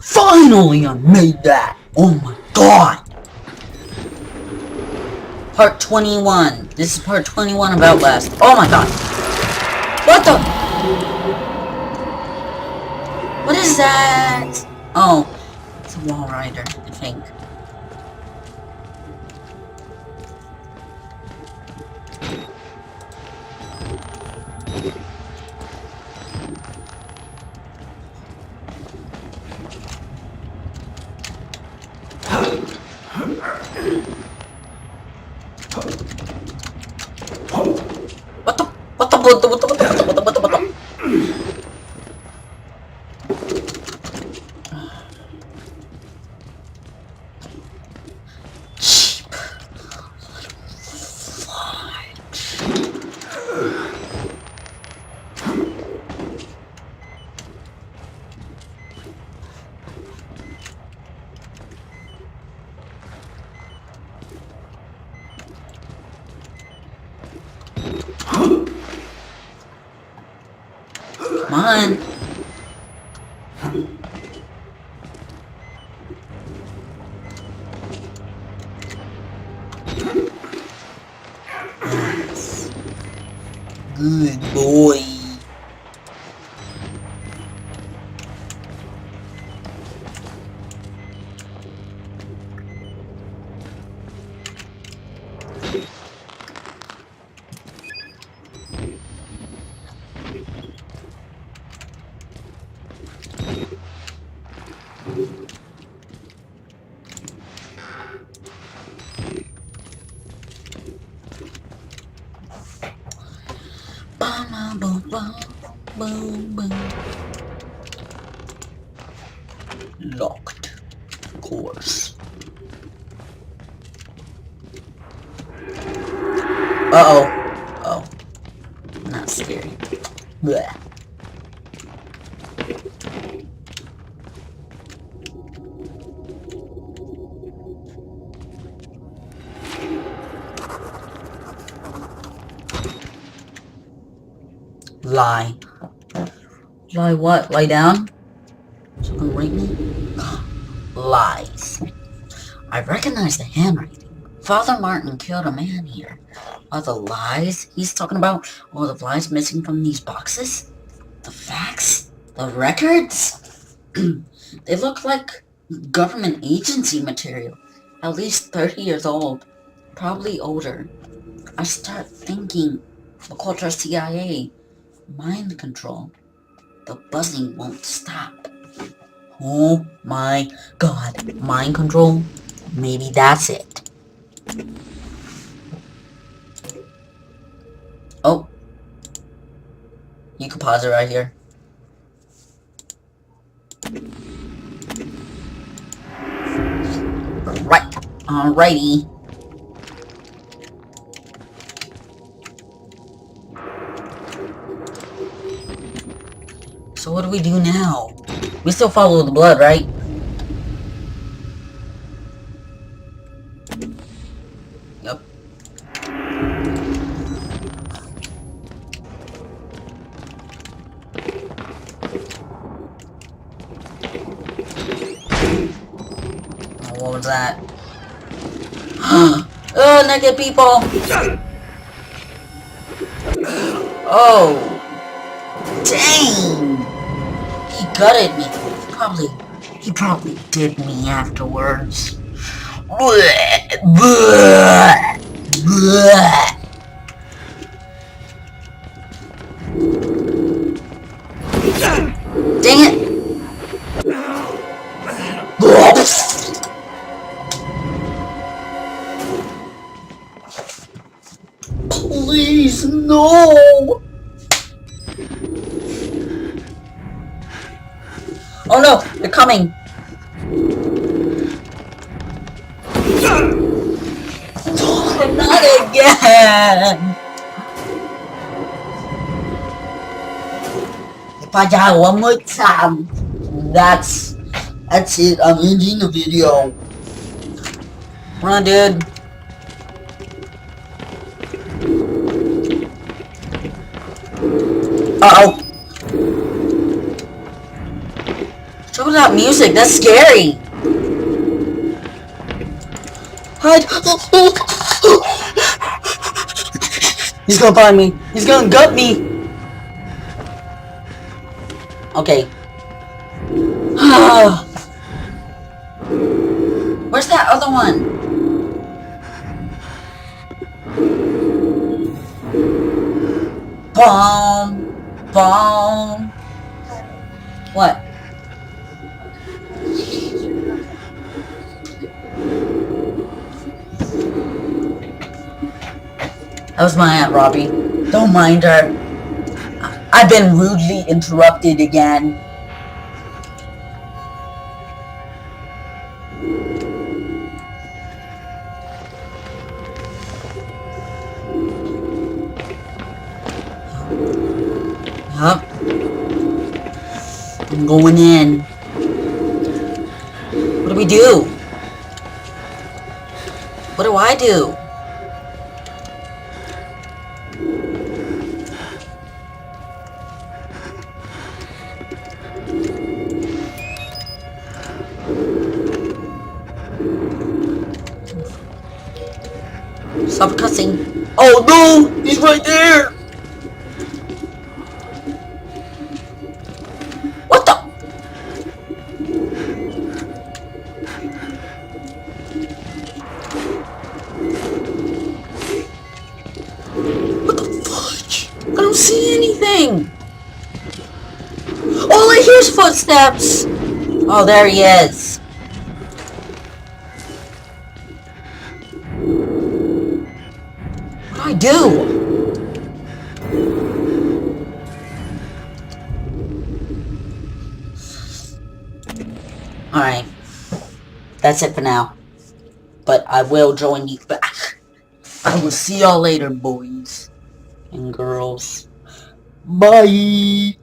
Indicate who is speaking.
Speaker 1: Finally, I made that! Oh my god! Part 21. This is part 21 of Outlast. Oh my god! What the? What is that? Oh, it's a wall rider, I think. What the? Cheap. Come on. Yes. Good boy. Boom, boom, boom, boom. Locked, of course. Uh-oh. Oh. Not scary. Blech. Lie. Lie what? Lie down? Someone rape me? Lies. I recognize the handwriting. Father Martin killed a man here. Are the lies he's talking about all the lies missing from these boxes? The facts? The records? They look like government agency material. At least 30 years old. Probably older. I start thinking the culture CIA. Mind control. The buzzing won't stop. Oh my god. Mind control? Maybe that's it. Oh. You can pause it right here. Right. Alrighty. So what do we do now? We still follow the blood, right? Yep. Oh, what was that? Oh, naked people! Oh! Dang! He gutted me. He probably did me afterwards. Dang it! Please, no! Oh no, they're coming! Not again! If I die one more time, that's it. I'm ending the video. Run, dude. Uh-oh. Trouble that music, that's scary. Hide. He's gonna find me. He's gonna gut me. Okay. Where's that other one? Boom. Boom. What? That was my Aunt Robbie. Don't mind her. I've been rudely interrupted again. Yup. I'm going in. What do we do? What do I do? Stop cussing. Oh no! He's right there! What the? What the fudge? I don't see anything! All I hear is footsteps! Oh, there he is. What do I do? Alright. That's it for now. But I will join you back. I will see y'all later, boys and girls. Bye!